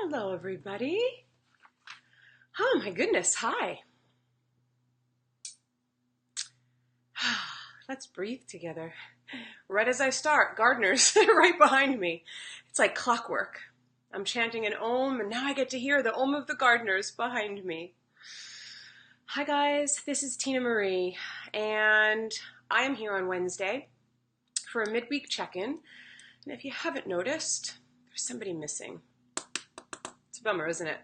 Hello, everybody. Oh, my goodness. Hi. Let's breathe together. Right as I start, gardeners right behind me. It's like clockwork. I'm chanting an Om, and now I get to hear the Om of the gardeners behind me. Hi, guys. This is Tina Marie, and I am here on Wednesday for a midweek check-in. And if you haven't noticed, there's somebody missing. It's a bummer, isn't it?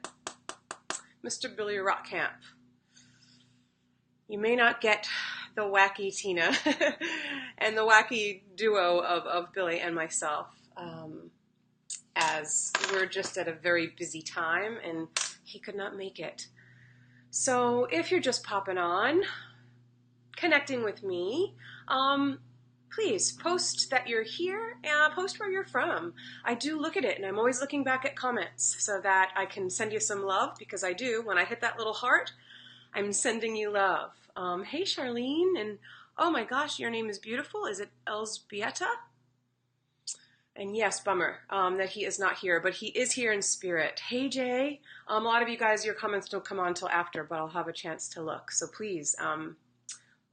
Mr. Billy Rockcamp. You may not get the wacky Tina and the wacky duo of Billy and myself, as we're just at a very busy time and he could not make it. So if you're just popping on, connecting with me, please post that you're here and post where you're from. I do look at it, and I'm always looking back at comments so that I can send you some love, because I do. When I hit that little heart, I'm sending you love. Hey, Charlene, and oh my gosh, your name is beautiful. Is it Elsbieta? And yes, bummer that he is not here, but he is here in spirit. Hey, Jay. A lot of you guys, your comments don't come on until after, but I'll have a chance to look. So please,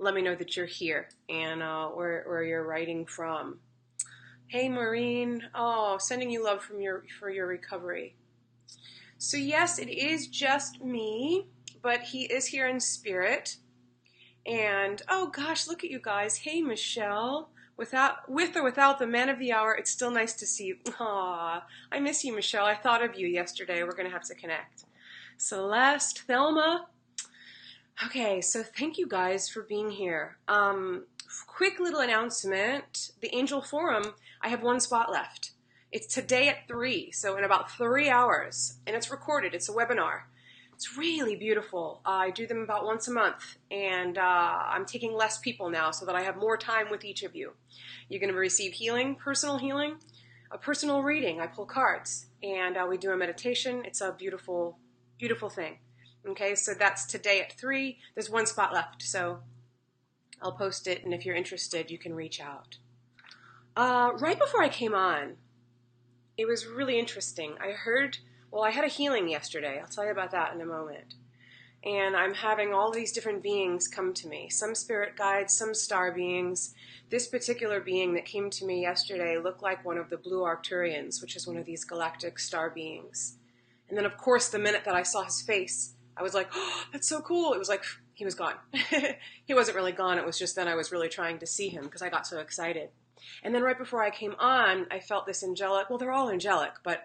let me know that you're here and where you're writing from. Hey, Maureen. Oh, sending you love for your recovery. So yes, it is just me, but he is here in spirit. And oh gosh, look at you guys. Hey, Michelle. With or without the man of the hour, it's still nice to see you. Aw, I miss you, Michelle. I thought of you yesterday. We're going to have to connect. Celeste, Thelma. Okay, so thank you guys for being here. Quick little announcement. The Angel Forum, I have one spot left. It's today at 3, so in about 3 hours. And it's recorded. It's a webinar. It's really beautiful. I do them about once a month, and I'm taking less people now so that I have more time with each of you. You're going to receive healing, personal healing, a personal reading. I pull cards, and we do a meditation. It's a beautiful, beautiful thing. Okay, so that's today at 3. There's one spot left, so I'll post it, and if you're interested, you can reach out. Right before I came on, it was really interesting. I had a healing yesterday. I'll tell you about that in a moment. And I'm having all these different beings come to me. Some spirit guides, some star beings. This particular being that came to me yesterday looked like one of the blue Arcturians, which is one of these galactic star beings. And then, of course, the minute that I saw his face, I was like, oh, that's so cool. It was like, he was gone. He wasn't really gone. It was just then I was really trying to see him because I got so excited. And then right before I came on, I felt this angelic, well, they're all angelic, but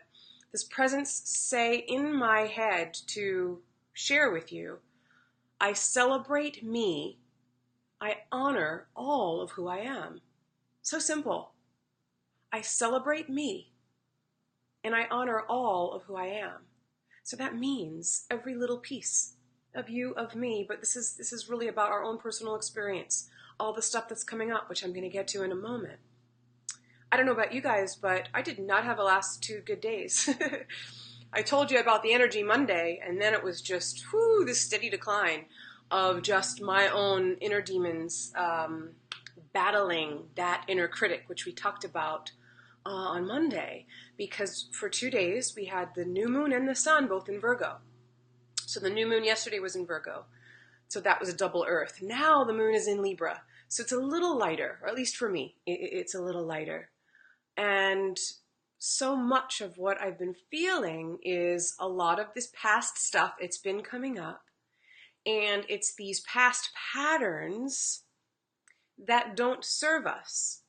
this presence say in my head to share with you, I celebrate me. I honor all of who I am. So simple. I celebrate me, and I honor all of who I am. So that means every little piece of you, of me, but this is really about our own personal experience, all the stuff that's coming up, which I'm going to get to in a moment. I don't know about you guys, but I did not have the last 2 good days. I told you about the energy Monday, and then it was just, this steady decline of just my own inner demons battling that inner critic, which we talked about on Monday, because for 2 days we had the new moon and the sun both in Virgo. So the new moon yesterday was in Virgo, so that was a double earth. Now the moon is in Libra, so it's a little lighter, or at least for me, it's a little lighter. And so much of what I've been feeling is a lot of this past stuff. It's been coming up, and it's these past patterns that don't serve us.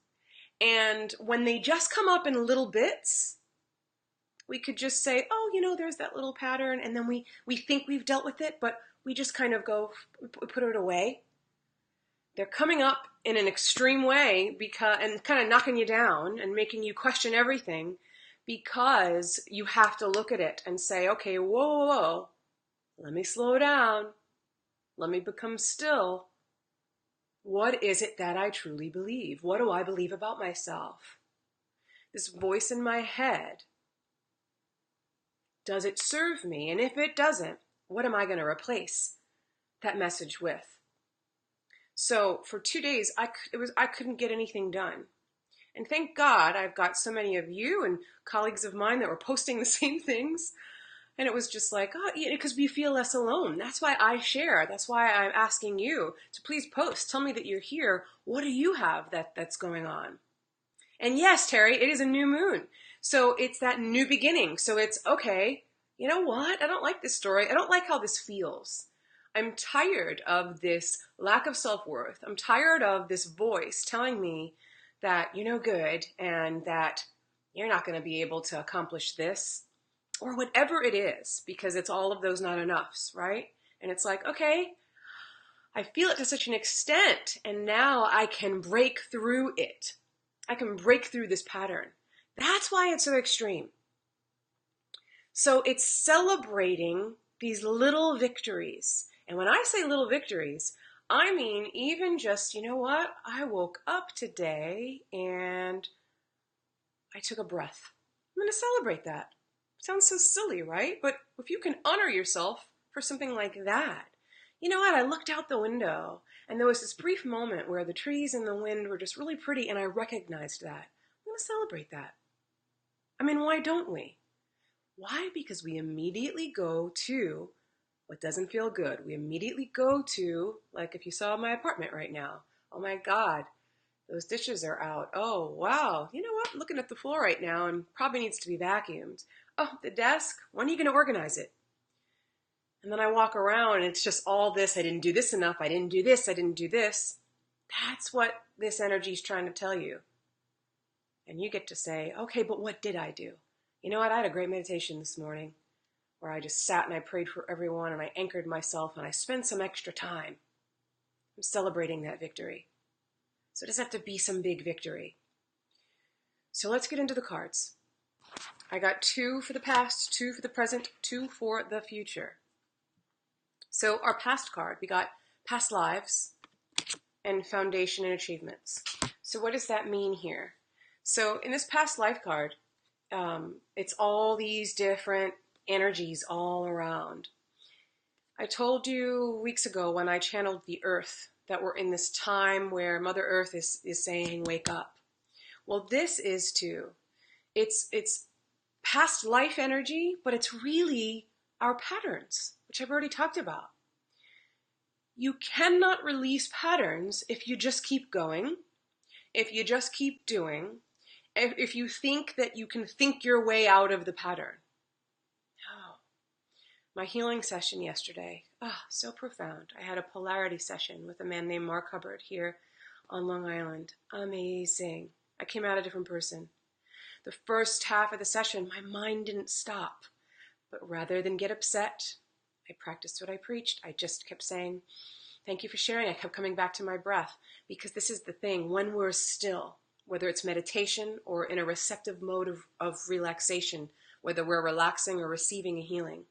And when they just come up in little bits, we could just say, oh, there's that little pattern, and then we think we've dealt with it, but we just kind of go, put it away. They're coming up in an extreme way and kind of knocking you down and making you question everything, because you have to look at it and say, okay, whoa, let me slow down. Let me become still. What is it that I truly believe? What do I believe about myself? This voice in my head, does it serve me? And if it doesn't, what am I going to replace that message with? So for 2 days, I couldn't get anything done. And thank God I've got so many of you and colleagues of mine that were posting the same things. And it was just like, oh, because we feel less alone. That's why I share. That's why I'm asking you to please post. Tell me that you're here. What do you have that's going on? And yes, Terry, it is a new moon. So it's that new beginning. So it's, okay, you know what? I don't like this story. I don't like how this feels. I'm tired of this lack of self-worth. I'm tired of this voice telling me that you're no good and that you're not going to be able to accomplish this or whatever it is, because it's all of those not enoughs, right? And it's like, okay, I feel it to such an extent, and now I can break through it. I can break through this pattern. That's why it's so extreme. So it's celebrating these little victories. And when I say little victories, I mean even just, you know what? I woke up today and I took a breath. I'm going to celebrate that. Sounds so silly, right? But if you can honor yourself for something like that, you know what? I looked out the window and there was this brief moment where the trees and the wind were just really pretty, and I recognized that. I'm going to celebrate that. I mean, why don't we? Why? Because we immediately go to what doesn't feel good. We immediately go to, like if you saw my apartment right now, oh my God, those dishes are out. Oh, wow. You know what? I'm looking at the floor right now and probably needs to be vacuumed. Oh, the desk, when are you going to organize it? And then I walk around and it's just all this. I didn't do this enough. I didn't do this. I didn't do this. That's what this energy is trying to tell you. And you get to say, okay, but what did I do? You know what? I had a great meditation this morning where I just sat and I prayed for everyone and I anchored myself and I spent some extra time. I'm celebrating that victory. So it doesn't have to be some big victory. So let's get into the cards. I got 2 for the past, 2 for the present, 2 for the future. So our past card, we got past lives and foundation and achievements. So what does that mean here? So in this past life card, it's all these different energies all around. I told you weeks ago when I channeled the earth that we're in this time where Mother Earth is saying, wake up. Well, this is too. It's past life energy, but it's really our patterns, which I've already talked about. You cannot release patterns if you just keep going, if you just keep doing, if you think that you can think your way out of the pattern. No. My healing session yesterday, so profound. I had a polarity session with a man named Mark Hubbard here on Long Island. Amazing. I came out a different person. The first half of the session, my mind didn't stop. But rather than get upset, I practiced what I preached. I just kept saying, thank you for sharing. I kept coming back to my breath, because this is the thing. When we're still, whether it's meditation or in a receptive mode of relaxation, whether we're relaxing or receiving a healing,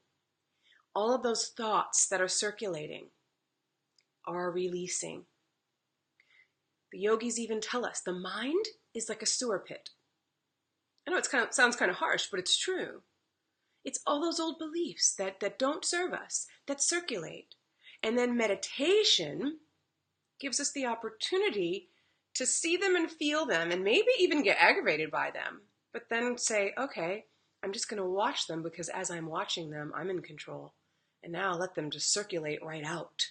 all of those thoughts that are circulating are releasing. The yogis even tell us the mind is like a sewer pit. I know it sounds kind of harsh, but it's true. It's all those old beliefs that don't serve us, that circulate. And then meditation gives us the opportunity to see them and feel them and maybe even get aggravated by them, but then say, okay, I'm just going to watch them, because as I'm watching them, I'm in control. And now let them just circulate right out.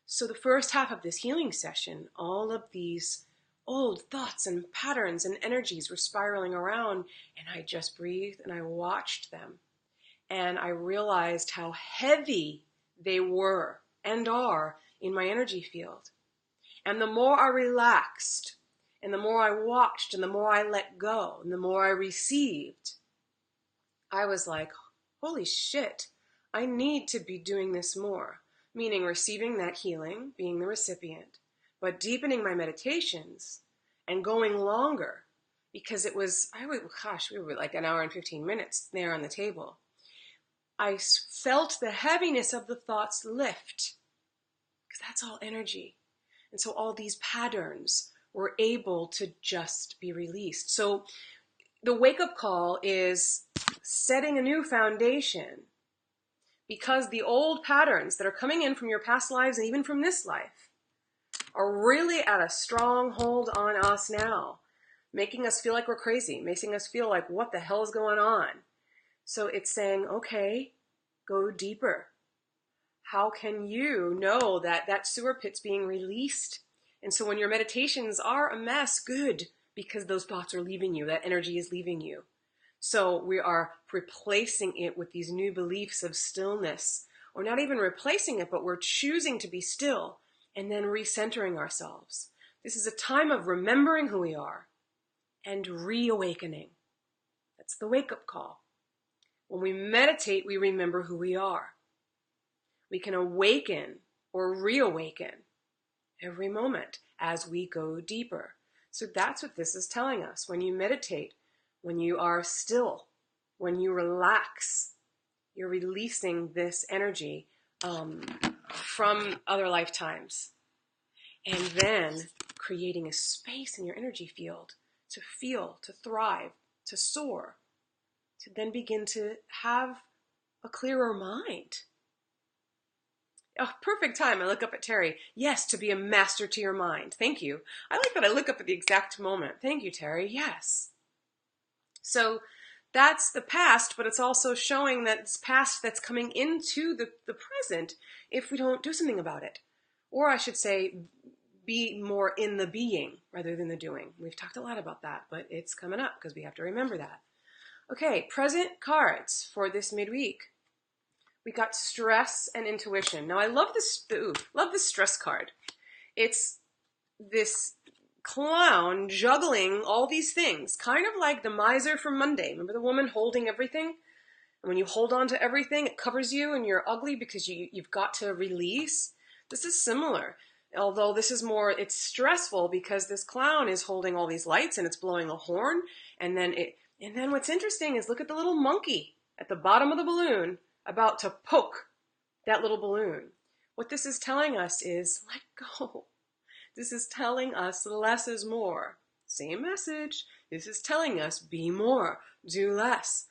So the first half of this healing session, all of these old thoughts and patterns and energies were spiraling around, and I just breathed and I watched them. And I realized how heavy they were and are in my energy field. And the more I relaxed, and the more I watched, and the more I let go, and the more I received, I was like, holy shit, I need to be doing this more. Meaning receiving that healing, being the recipient, but deepening my meditations and going longer, because it was, we were like an hour and 15 minutes there on the table. I felt the heaviness of the thoughts lift, because that's all energy. And so all these patterns were able to just be released. So the wake-up call is setting a new foundation, because the old patterns that are coming in from your past lives and even from this life are really at a strong hold on us now, making us feel like we're crazy, making us feel like, what the hell is going on? So it's saying, okay, go deeper. How can you know that that sewer pit's being released? And so when your meditations are a mess, good, because those thoughts are leaving you, that energy is leaving you. So we are replacing it with these new beliefs of stillness, or not even replacing it, but we're choosing to be still and then recentering ourselves. This is a time of remembering who we are and reawakening. That's the wake-up call. When we meditate, we remember who we are. We can awaken or reawaken every moment as we go deeper. So that's what this is telling us. When you meditate, when you are still, when you relax, you're releasing this energy from other lifetimes. And then creating a space in your energy field to feel, to thrive, to soar, to then begin to have a clearer mind. Oh, perfect time. I look up at Terry. Yes, to be a master to your mind. Thank you. I like that I look up at the exact moment. Thank you, Terry. Yes. So that's the past, but it's also showing that it's past that's coming into the present if we don't do something about it. Or I should say, be more in the being rather than the doing. We've talked a lot about that, but it's coming up because we have to remember that. Okay, present cards for this midweek. We got stress and intuition. Now I love this. Love this stress card. It's this clown juggling all these things, kind of like the miser from Monday. Remember the woman holding everything? And when you hold on to everything, it covers you and you're ugly because you've got to release. This is similar. Although this is more, it's stressful because this clown is holding all these lights and it's blowing a horn. And then what's interesting is look at the little monkey at the bottom of the balloon about to poke that little balloon. What this is telling us is let go. This is telling us less is more. Same message. This is telling us be more, do less.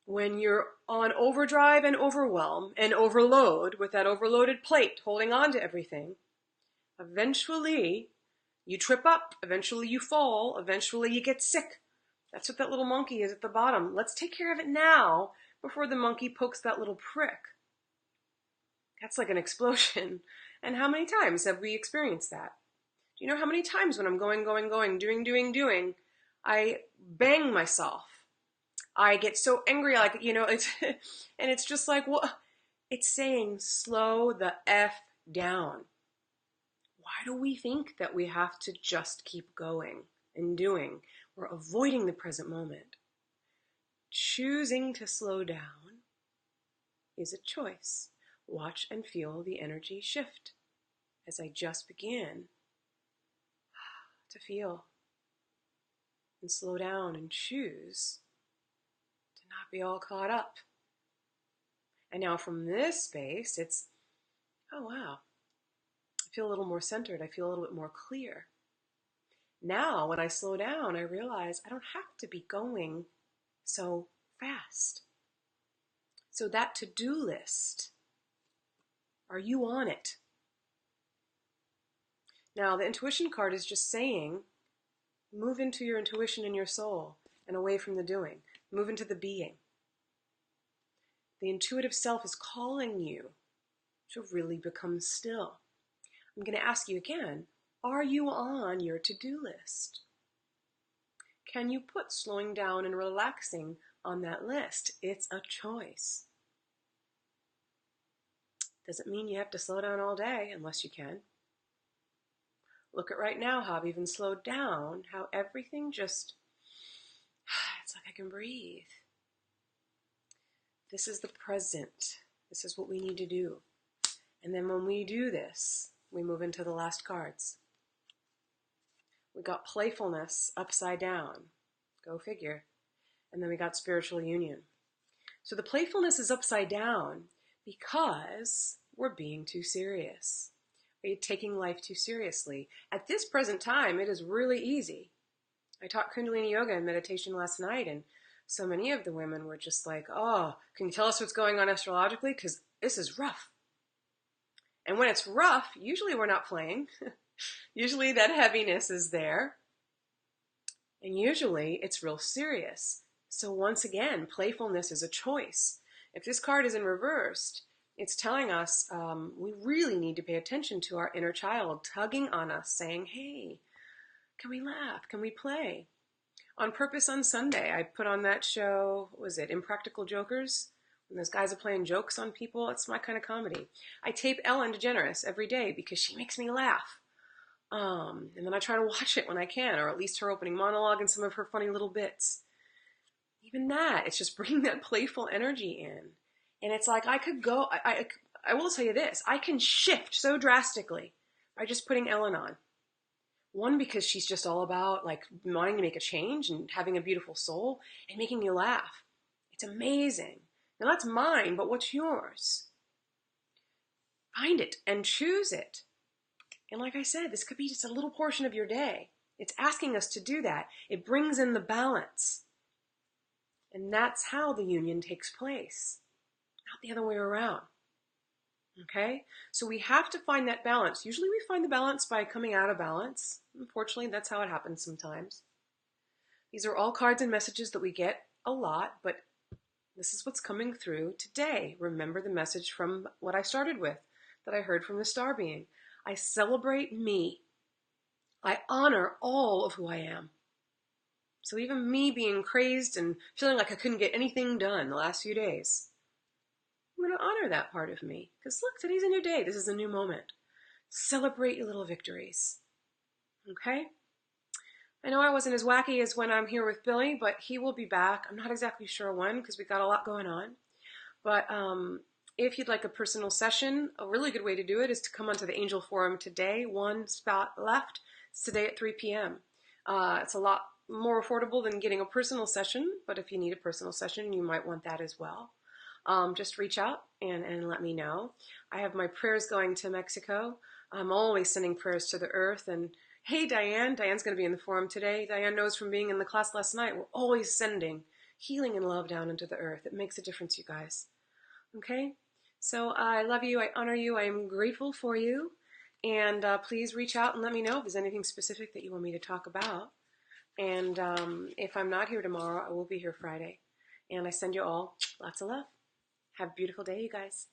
When you're on overdrive and overwhelm and overload with that overloaded plate holding on to everything, eventually you trip up, eventually you fall, eventually you get sick. That's what that little monkey is at the bottom. Let's take care of it now before the monkey pokes that little prick. That's like an explosion. And how many times have we experienced that? Do you know how many times when I'm going, doing, I bang myself? I get so angry, like, it's, and it's just like, well, it's saying slow the F down. Why do we think that we have to just keep going and doing? We're avoiding the present moment. Choosing to slow down is a choice. Watch and feel the energy shift as I just begin to feel and slow down and choose to not be all caught up. And now from this space, it's, oh wow, I feel a little more centered. I feel a little bit more clear. Now, when I slow down, I realize I don't have to be going so fast. So that to-do list, are you on it? Now, the intuition card is just saying, move into your intuition and your soul and away from the doing. Move into the being. The intuitive self is calling you to really become still. I'm going to ask you again, are you on your to-do list? Can you put slowing down and relaxing on that list? It's a choice. Doesn't mean you have to slow down all day unless you can. Look at right now how I've even slowed down, how everything just, it's like I can breathe. This is the present. This is what we need to do. And then when we do this, we move into the last cards. We got playfulness upside down. Go figure. And then we got spiritual union. So the playfulness is upside down because we're being too serious. We're taking life too seriously. At this present time, it is really easy. I taught Kundalini Yoga and meditation last night, and so many of the women were just like, oh, can you tell us what's going on astrologically? Because this is rough. And when it's rough, usually we're not playing. Usually that heaviness is there. And usually it's real serious. So once again, playfulness is a choice. If this card is in reversed, it's telling us we really need to pay attention to our inner child tugging on us, saying, hey, can we laugh? Can we play? On Purpose on Sunday, I put on that show, what was it, Impractical Jokers? When those guys are playing jokes on people, it's my kind of comedy. I tape Ellen DeGeneres every day because she makes me laugh. And then I try to watch it when I can, or at least her opening monologue and some of her funny little bits. Even that, it's just bringing that playful energy in. And it's like I could go, I will tell you this, I can shift so drastically by just putting Ellen on. One, because she's just all about like wanting to make a change and having a beautiful soul and making me laugh. It's amazing. Now that's mine, but what's yours? Find it and choose it. And like I said, this could be just a little portion of your day. It's asking us to do that. It brings in the balance. And that's how the union takes place, not the other way around. Okay? So we have to find that balance. Usually we find the balance by coming out of balance. Unfortunately, that's how it happens sometimes. These are all cards and messages that we get a lot, but this is what's coming through today. Remember the message from what I started with, that I heard from the star being. I celebrate me. I honor all of who I am. So even me being crazed and feeling like I couldn't get anything done the last few days, I'm going to honor that part of me. Because look, today's a new day. This is a new moment. Celebrate your little victories. Okay? I know I wasn't as wacky as when I'm here with Billy, but he will be back. I'm not exactly sure when because we got a lot going on. But if you'd like a personal session, a really good way to do it is to come onto the Angel Forum today. One spot left. It's today at 3 p.m. It's a lot more affordable than getting a personal session, but if you need a personal session, you might want that as well. Just reach out and let me know. I have my prayers going to Mexico. I'm always sending prayers to the earth. And hey, Diane. Diane's going to be in the forum today. Diane knows from being in the class last night, we're always sending healing and love down into the earth. It makes a difference, you guys. Okay? So I love you. I honor you. I am grateful for you. And please reach out and let me know if there's anything specific that you want me to talk about. And if I'm not here tomorrow, I will be here Friday. And I send you all lots of love. Have a beautiful day, you guys.